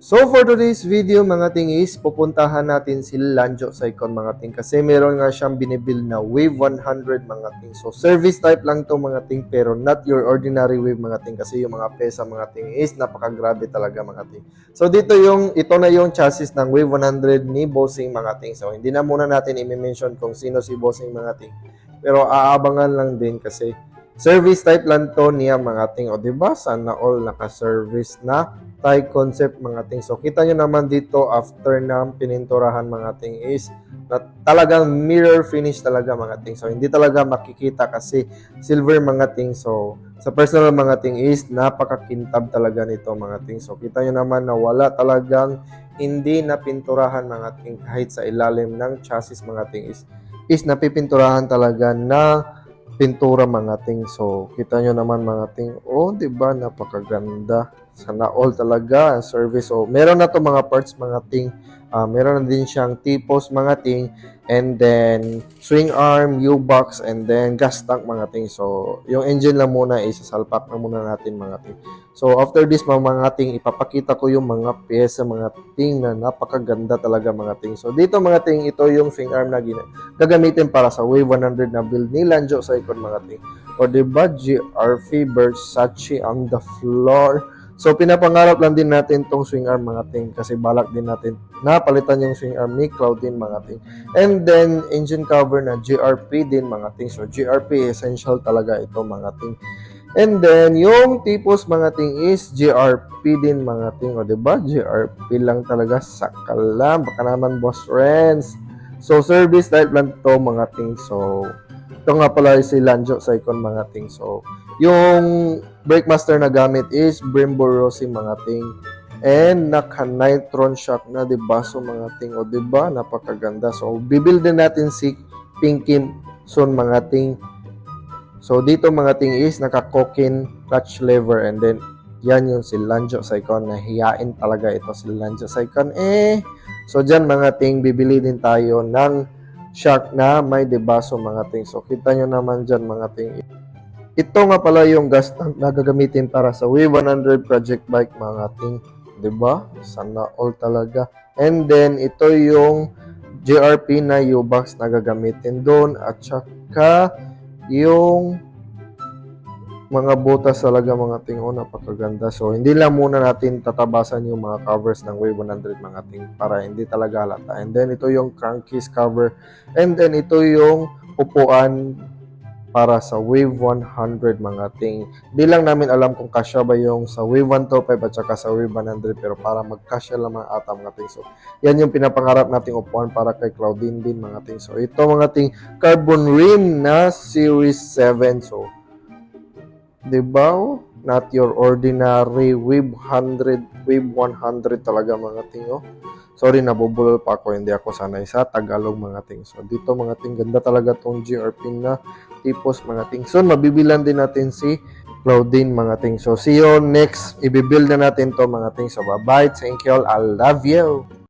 So for today's video mga ting is pupuntahan natin si Lanjo Saicon mga ting kasi meron nga siyang binibuild na Wave 100 mga ting. So service type lang to mga ting pero not your ordinary Wave mga ting kasi yung mga pesa mga ting is napakagrabe talaga mga ting. So ito na yung chassis ng Wave 100 ni Bossing mga ting. So hindi na muna natin i-mention kung sino si Bossing mga ting. Pero aabangan lang din kasi service type lang to niya mga ting. O diba sana all naka-service na Thai concept mga ting. So kita nyo naman dito after na pininturahan mga ting is na talagang mirror finish talaga mga ting. So hindi talaga makikita kasi silver mga ting. So sa personal mga ting is napakakintab talaga nito mga ting. So kita nyo naman na wala talagang hindi napinturahan mga ting kahit sa ilalim ng chassis mga ting is napipinturahan talaga na pintura mga ting. So kita nyo naman mga ting, oh diba napakaganda. Sana all talaga ang service. So, meron na to mga parts mga ting. Meron na din siyang T-post mga ting. And then, swing arm, U-box, and then gas tank mga ting. So, yung engine lang muna is sasalpak na muna natin mga ting. So, after this mga ting, ipapakita ko yung mga pyesa mga ting na napakaganda talaga mga ting. So, dito mga ting, ito yung swing arm na gagamitin para sa Wave 100 na build ni Lanjo Saicon mga ting. O diba, GRV Versace on the floor. So, pinapangarap lang din natin tong swing arm mga ting kasi balak din natin na palitan yung swing arm ni Cloudin mga ting. And then, engine cover na GRP din mga ting. So, GRP essential talaga ito mga ting. And then, yung tipos mga ting is GRP din mga ting. O, diba? GRP lang talaga. Sakalam. Baka naman, boss friends. So, service type lang to mga ting. So, ito nga pala si Lanjo Saicon mga ting. So, yung brake master na gamit is Brembo Rossi mga ting. And naka-nitron shock na, diba? So, mga ting, o diba? Napakaganda. So, bibuildin natin si Pinky soon mga ting. So, dito mga ting is naka-cokin clutch lever. And then, yan yung si Lanjo Saicon. Nahiyain talaga ito si Lanjo Saicon. So, dyan mga ting, bibili din tayo ng shock na may debaso mga ting. So, kita nyo naman dyan mga ting. Ito nga pala yung gas tank na gagamitin para sa Wave 100 project bike mga ting. Diba? Sana all talaga. And then, ito yung GRP na U-box na gagamitin doon. At saka, yung mga butas talaga mga ting. Oh, napakaganda. So, hindi lang muna natin tatabasan yung mga covers ng Wave 100 mga ting para hindi talaga halata. And then, ito yung crankcase cover. And then, ito yung upuan para sa Wave 100 mga ting. Di lang namin alam kung kasya ba yung sa Wave 125 at saka sa Wave 100 pero para magkasya lang mga ata mga ting. So, yan yung pinapangarap nating upuan para kay Claudine din mga ting. So, ito mga ting carbon rim na Series 7. So, diba? Not your ordinary Wave 100, Wave 100 talaga mga ting. Oh. Sorry, nabubulol pa ako. Hindi ako sanay sa Tagalog mga ting. So, dito mga ting, ganda talaga tong GRP na tipos mga ting. So, mabibilan din natin si Claudine mga ting. So, see you next. Ibibuild na natin to mga ting. So, bye-bye. Thank you all. I love you.